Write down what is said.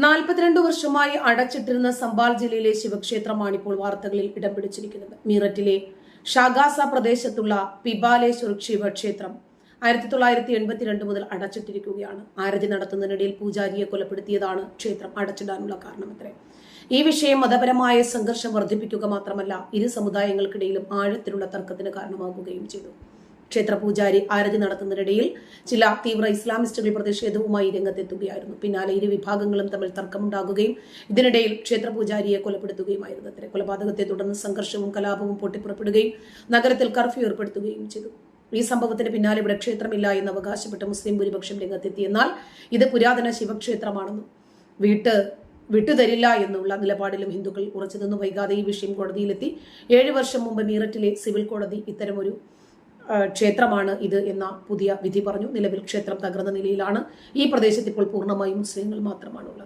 42 വർഷമായി അടച്ചിട്ടിരുന്ന സംബാൽ ജില്ലയിലെ ശിവക്ഷേത്രമാണ് ഇപ്പോൾ വാർത്തകളിൽ ഇടം പിടിച്ചിരിക്കുന്നത്. മീററ്റിലെ ഷാഗാസ പ്രദേശത്തുള്ള പിബാലേശ്വർ ശിവക്ഷേത്രം 1982 മുതൽ അടച്ചിട്ടിരിക്കുകയാണ്. ആരതി നടത്തുന്നതിനിടയിൽ പൂജാരിയെ കൊലപ്പെടുത്തിയതാണ് ക്ഷേത്രം അടച്ചിടാനുള്ള കാരണമത്രേ. ഈ വിഷയം മതപരമായ സംഘർഷം വർദ്ധിപ്പിക്കുക മാത്രമല്ല, ഇരു സമുദായങ്ങൾക്കിടയിലും ആഴത്തിലുള്ള തർക്കത്തിന് കാരണമാകുകയും ചെയ്തു. ക്ഷേത്ര പൂജാരി ആരതി നടത്തുന്നതിനിടയിൽ ചില തീവ്ര ഇസ്ലാമിസ്റ്റുകൾ പ്രതിഷേധവുമായി രംഗത്തെത്തുകയായിരുന്നു. പിന്നാലെ ഇരു വിഭാഗങ്ങളും തമ്മിൽ തർക്കമുണ്ടാകുകയും ഇതിനിടയിൽ ക്ഷേത്ര പൂജാരിയെ കൊലപ്പെടുത്തുകയുമായിരുന്നു. അത്ര കൊലപാതകത്തെ തുടർന്ന് സംഘർഷവും കലാപവും പൊട്ടിപ്പുറപ്പെടുകയും നഗരത്തിൽ കർഫ്യൂ ഏർപ്പെടുത്തുകയും ചെയ്തു. ഈ സംഭവത്തിന് പിന്നാലെ ഇവിടെ ക്ഷേത്രമില്ല എന്ന് അവകാശപ്പെട്ട് മുസ്ലിം ഭൂരിപക്ഷം രംഗത്തെത്തി. എന്നാൽ ഇത് പുരാതന ശിവക്ഷേത്രമാണെന്നും വിട്ടുതരില്ല എന്നുള്ള നിലപാടിലും ഹിന്ദുക്കൾ ഉറച്ചു നിന്നു. വൈകാതെ ഈ വിഷയം കോടതിയിലെത്തി. 7 വർഷം മുമ്പ് മീററ്റിലെ സിവിൽ കോടതി ഇത്തരമൊരു ക്ഷേത്രമാണ് ഇത് എന്ന പുതിയ വിധി പറഞ്ഞു. നിലവിൽ ക്ഷേത്രം തകർന്ന നിലയിലാണ്. ഈ പ്രദേശത്ത് ഇപ്പോൾ പൂർണ്ണമായും മുസ്ലിങ്ങൾ മാത്രമാണുള്ളത്.